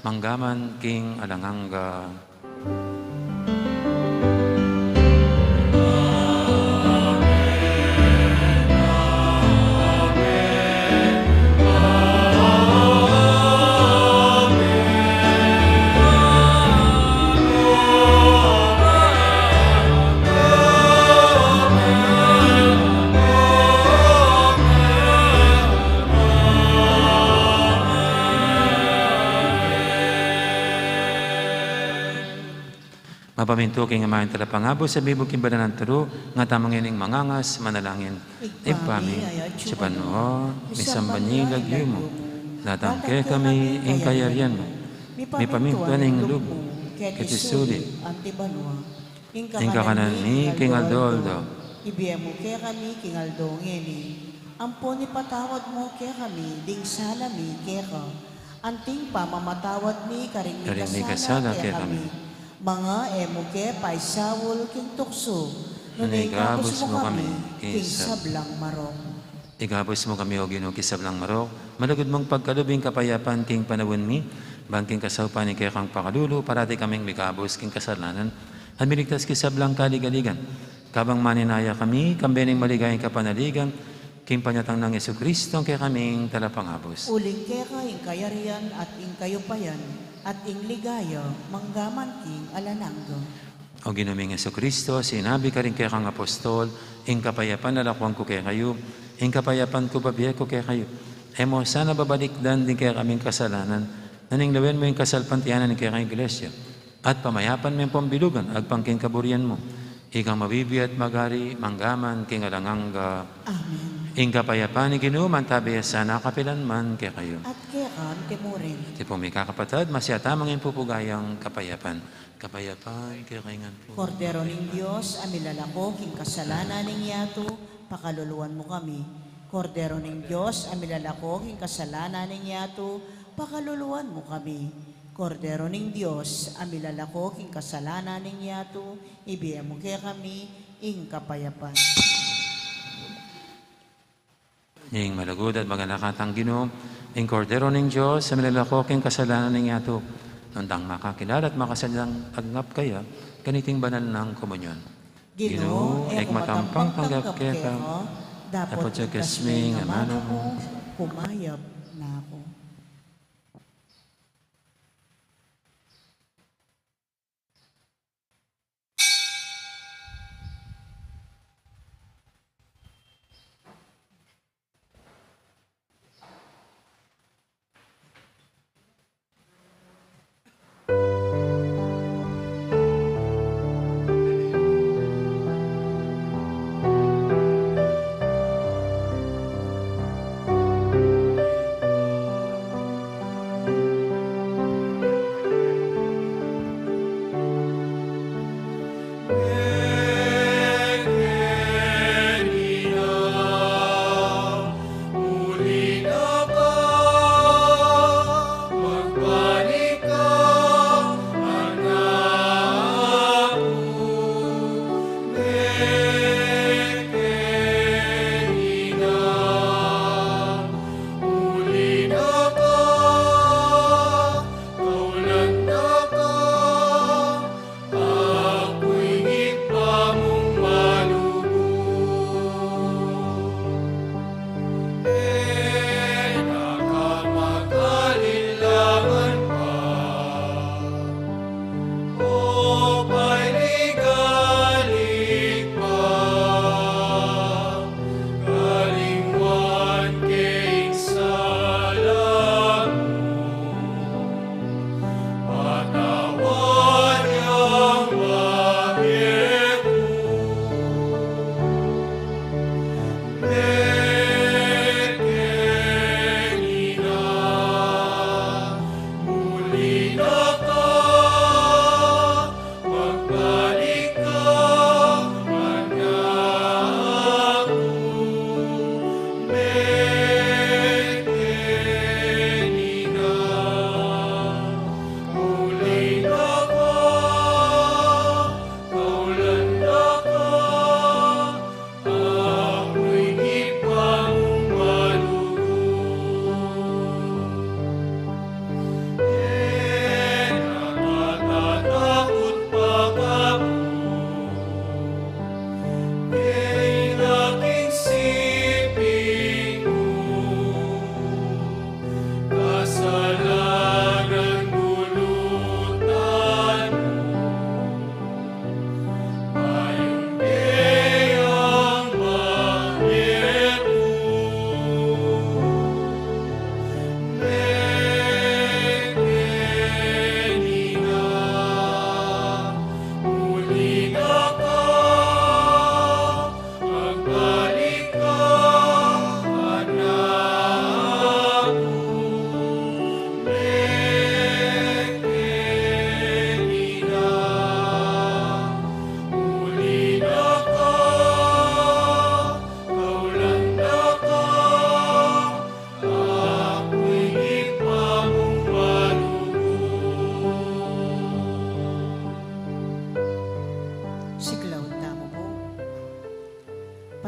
manggaman king alanganga. Mapaminto king amahin talapangabo sa bibog kimbala ng turo, nga tamang ining mangangas, manalangin. Ipami, sa panoo, misambanyilag mo, natangke kami, ing kayaryan mo. Mi paminto ning lub, kitisulit, ing kakanan mi, king aldoldo. Ibiyemo kaya kami, king aldongeni. Ampon ipatawad mo kaya kami, ding salami kaya ka. Anting pamamatawad mi, karing mi kasala kaya kami. Mga emuke paisawol king tukso, Igabos mo kami, king sablang marok. Igabos mo kami, O Ginoo, kisablang marok. Malagod mong pagkalubing kapayapan king panawin mi, bangking kasawpan ni kaya kang pakalulu, parati kaming mikabos king kasalanan, at miligtas kisablang kaligaligan. Kabang maninaya kami, kambening maligayang kapanaligan, king panyatang ng Jesucristo, kaya kaming talapangabos. Uling kaya ka, ing kayarian at ing kayupayan, at ing ligaya, manggaman king alananggo. O Ginoong Jesucristo, sinabi ka rin kaya kang apostol, ing kapayapan nalakwang ko kaya kayo, ing kapayapan ko babiya ko kaya kayo. Emo, sana babalikdan din kaya kaming kasalanan, naninglawen mo yung kasalpantianan ni kaya kang iglesia, at pamayapan mo yung pambilugan, agpangking kaburian mo. Ikang mabibi at magari, manggaman, king alanganga. Amen. Ing kapayapan ni Ginoo, mantabi sana kapilan man kaya kayo. At kaya ka, timurin. Di po may kakapatad, masyata mga pupugayang kapayapan. Kapayapan, kaya kaingan po. Kordero ng Diyos, amilalako, king kasalanan ng yato, pakaluluan mo kami. Kordero ng Diyos, amilalako, king kasalanan ng yato, pakaluluan mo kami. Kordero ng Diyos, amilalako, king kasalanan ng yato, ibigay mo kaya kami, ing kapayapan. Ing malagod at maganakatang Ginoo, ing kordero ng Diyos, sa milalakoking kasalanan ng yato, nundang makakilala at makasalang agnap kaya, ganiting banal ng komunyon. Ginoo, ek matampang tanggap kaya ka, dapat sa kasming amano mo, pumayab na ako.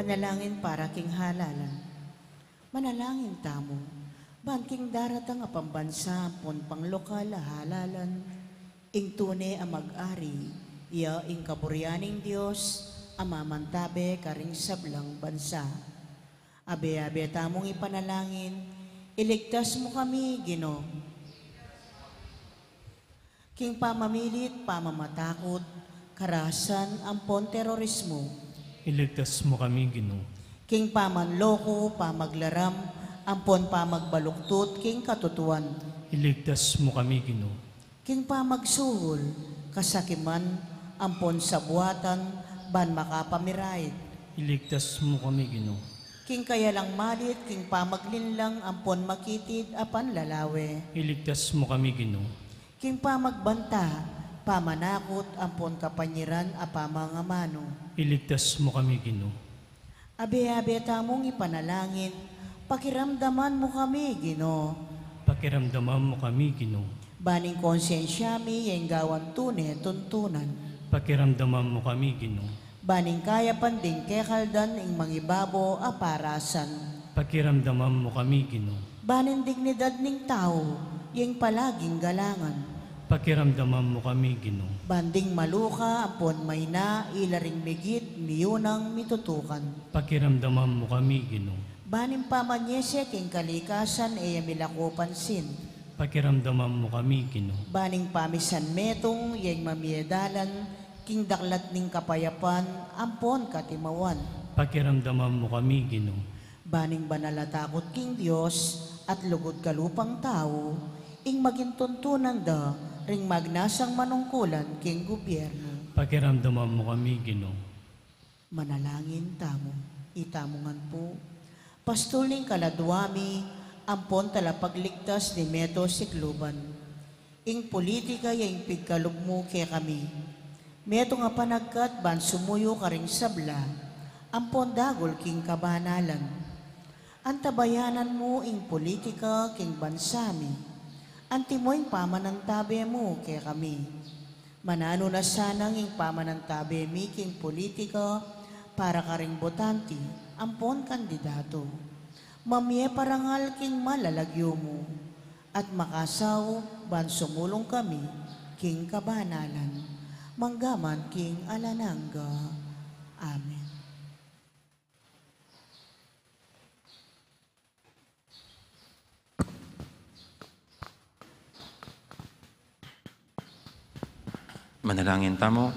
panalangin para king halalan. Manalangin tamo, ban king daratang a pambansa, pon pang lokal a halalan, ing tune a mag-ari, iya ing kaburyaning Diyos, amamantabe karing sablang bansa. Abe-abe tamong ipanalangin, iligtas mo kami, Ginoo. King pamamilit, pamamatakot, karahasan, ampon terorismo. Iligtas mo kami, Ginoo. King pamanloko, pamaglaram, ampon pamagbaluktot, king katutuan. Iligtas mo kami, Ginoo. King pamagsuhol, kasakiman, ampon sabuatan, ban makapamirait. Iligtas mo kami, Ginoo. King kayalang malit, king pamaglinlang, ampon makitid, apan lalawe. Iligtas mo kami, Ginoo. King pamagbanta, pamanakot, ampon kapanyiran, apamangamano. Iligtas mo kami, Ginoo. Abe-abe tamong ipanalangin, pakiramdaman mo kami, Ginoo. Pakiramdaman mo kami, Ginoo. Baning konsensyami, yung gawan tune, tuntunan. Pakiramdaman mo kami, Ginoo. Baning kaya panding kekaldan, ing mangibabo, aparasan. Pakiramdaman mo kami, Ginoo. Baning dignidad ning tao, yung palaging galangan. Pakiramdaman mo kami, Ginoo. Banding maluka, apon may na, ilaring migit, miyunang mitutukan. Pakiramdaman mo kami, Ginoo. Baning pamanyese, king kalikasan, milako pansin. Pakiramdaman mo kami, Ginoo. Baning pamisan metong, yung mamiedalan, king daklat ning kapayapan, ampon katimawan. Pakiramdaman mo kami, Ginoo. Baning banalatakot king Diyos, at lugod kalupang tao, ing maging tuntunan da, ring magnasang manungkulan king gobyerno. Pakiramdaman mo kami, Ginoo. Manalangin tamo, itamongan po. Pastuling kaladwami, ampon talapagligtas ni Meto Sikluban. Ing politika yung pigkalugmo kay kami. Meto nga panagkat ban sumuyo karing sabla, ampon dagol king kabanalan. Antabayanan mo ing politika king bansami. Antimoy pamanantabe mo kay kami. Manano na sanang ing pamanantabe mi king politika para karing botanti, ampon kandidato. Mamye parangal king malalagyo mo, at makasaw ban sumulong kami king kabanalan, manggaman king alananga. Amen. Manalangin tamo.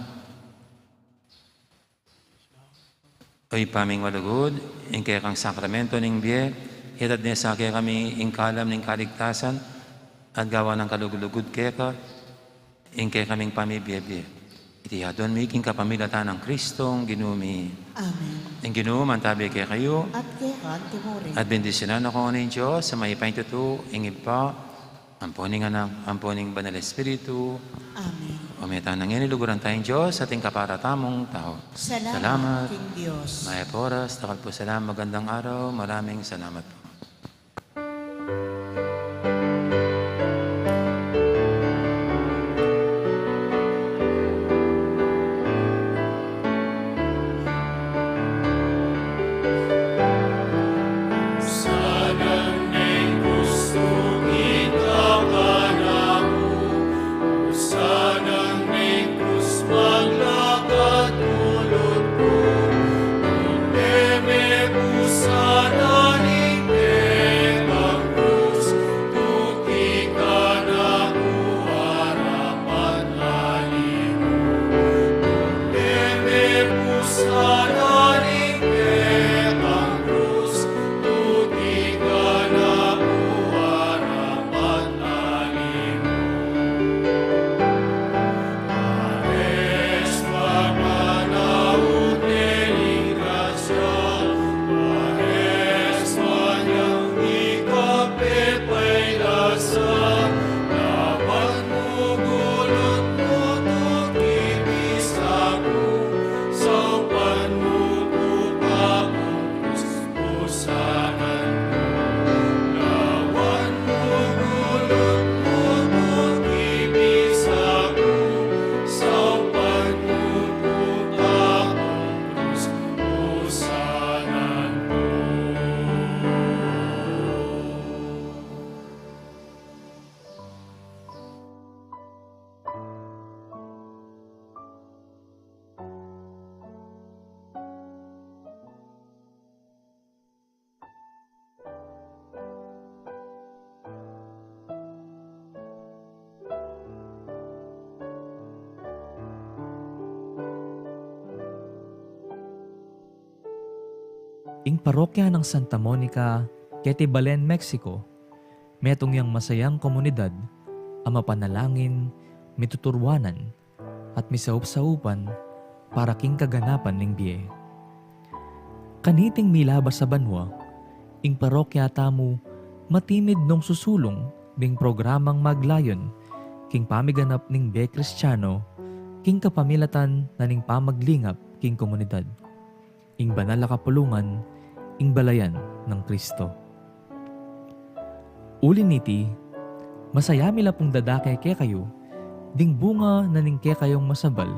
Oy paming walugod, ing kaya kang sakramento ning biye, hitad niya sa kaya kami ing kalam ning kaligtasan, at gawa ng kalugulugod kaya ka, ing kaya kaming pamibiye-biye. Itihadon mi king kapamilatan ng Kristong ginumi. Amen. Ing ginuma tabi kaya kayo, At kay Antimorin. at bendisyonan ako ng Diyos sa may paintuto, ing ipa, amponing anak, amponing banal Espiritu, Amen. umitan ng iniluguran tayong Diyos sa ating kaparatamong tao. Salamat, King Diyos. Maya po oras, takal po salamat, magandang araw, maraming salamat po. Sanang ning gusto kita kanaku, sanang ning kus maglakad ulot ko, indeme ku sana ning ing parokya ng Santa Monica, Quetibalen, Mexico, metong yang masayang komunidad, ang mapanalangin, mituturwanan, at misaup-saupan para king kaganapan ng biye. Kaniting milabas sa banwa, ing parokya tamo, matimid nung susulong ding programang maglayon, king pamiganap ning biye Kristiyano, king kapamilatan na ning pamaglingap king komunidad. Ing banal na kapulungan, ing balayan ng Kristo. Uliniti, masayami la pong dadake ke kayo, ding bunga na ning ke kayong masabal,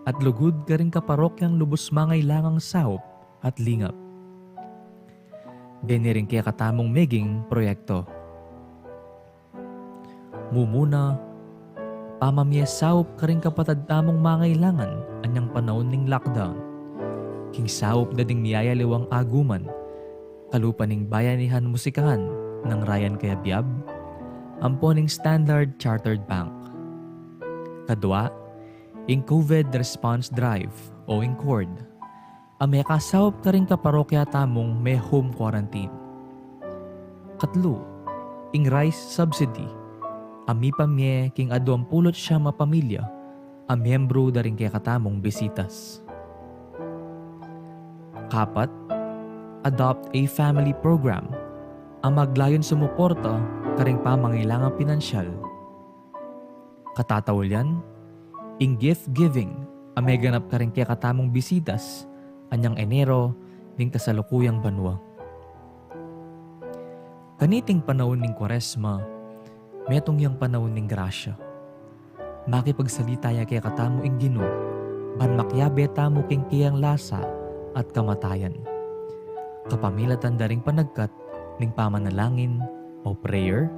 at lugod ka rin kaparokyang lubos mangay langang sahop at lingap. Diniring kaya katamong meging proyekto. Mumuna, pamamiyasahop ka rin kapatad tamong mangailangan anyang panahon ning lockdown. King sahop na ding niyayaliwang aguman, kalupaning bayanihan musikahan ng Ryan Kayabyab, amponing Standard Chartered Bank. Kadwa, ing COVID Response Drive o ing CORD, may kasahop ka rin kaparokya tamong may home quarantine. Katlo, ing rice subsidy, ami pamye king aduang pulot siya mapamilya, miyembro da rin kaya katamong bisitas. Kapat, adopt a family program, ang maglayon sumuporta karing pamangailangang pinansyal. Katatawalyan, ing gift giving, may ganap karing kaya katamong bisitas, anyang Enero ning kasalukuyang banwa. Kaniting panahon ning Kwaresma, metong yang panahon ning grasya. Makipagsalita ya kaya katamo ing Ginoo, ban makyabe tamo king kiyang lasa at kamatayan. Kapamilatan daring panagkat ning pamanalangin o prayer,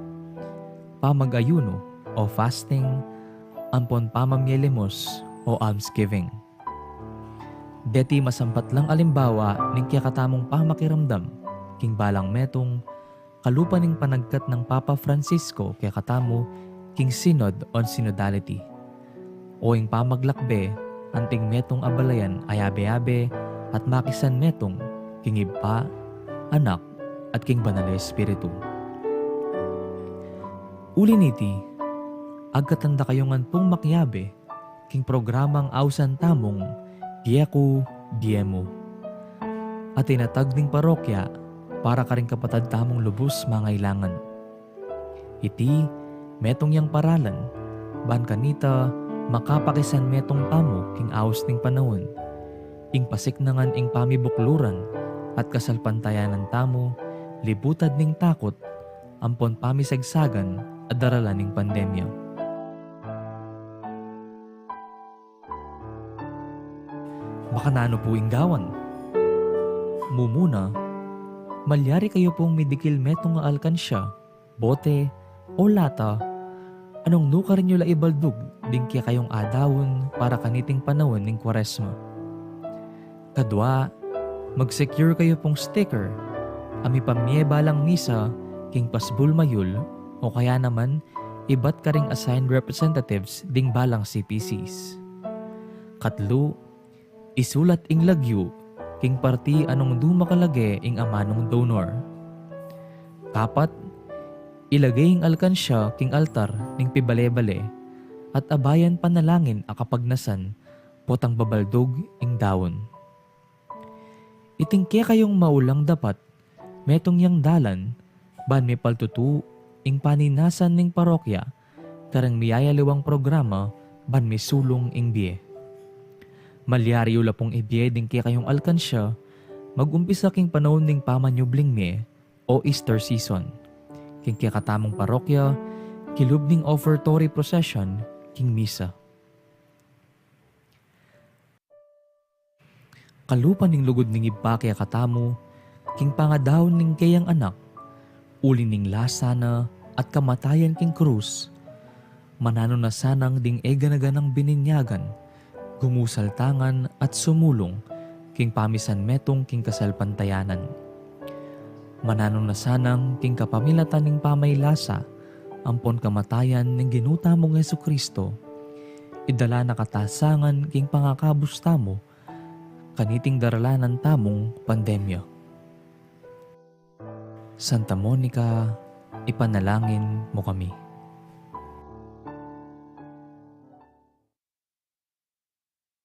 pamag-ayuno o fasting, ampon pamamyelimos o almsgiving. Deti masampat lang alimbawa ning kaya katamong pamakiramdam, king balang metong kalupa ning panagkat ng Papa Francisco kaya katamo king Synod on Synodality. O ing pamaglakbe, anting metong abalayan ayabe-abe at makisan metong king Iba, Anak at king Banal na Espiritu. Uliniti, agkatanda kayongan pong makyabe king programang awsan tamong Dieko Diemo. At tinatag ning parokya para karing kapatad tamong lubos mangailangan. Iti, metong yang paralan, ban kanita makapakisan metong tamo king aos ning panahon. Ing pasiknangan ing pamibukluran at kasalpantayanan tamo, libutad ning takot, ampon pamisagsagan at daralan ning pandemya. Makanano po inggawan. Mumuna, malyari kayo pong midikil metong nga alkansya, bote, o lata, anong nuka rin nyo la ibaldug, ding kaya kayong adawon para kaniting panahon ning Kwaresma. Kadwa, mag-secure kayo pong sticker, ami pamyebalang misa, king pasbul mayul, o kaya naman, iba't ka ring assigned representatives ding balang CPCs. Katlo, isulat ing lagyu, king parti anong dumakalage ing amanong donor. Kapat, ilagay ing alkansya king altar ning pibale-bale, at abayan panalangin akapagnasan, potang babaldog ing dawon. Itingke kayong maulang dapat, metong yang dalan, ban may paltutu, ing paninasan ning parokya, karang miyayaliwang programa, ban may sulong ing biye. Malyari ula pong ibiye ding kaya kayong alkansya, mag-umpisa king panahon ning pamanyubling me, o Easter season. King kaya katamong parokya, kilub ning offertory procession, king misa. Kalupan ning lugod ning iba kaya katamo, king pangadawon ning kayang anak, uli ning lasana at kamatayan king krus, manano na sanang ding eganaganang bininyagan, gumusaltangan at sumulong, king pamisan metong king kasalpantayanan. Manano na sanang king kapamilatan ning pamaylasa, ampon kamatayan ning ginuta mong Jesucristo, idala na katasangan king pangakabus tamo, kaniting daralanan tamong pandemya. Santa Monica, ipanalangin mo kami.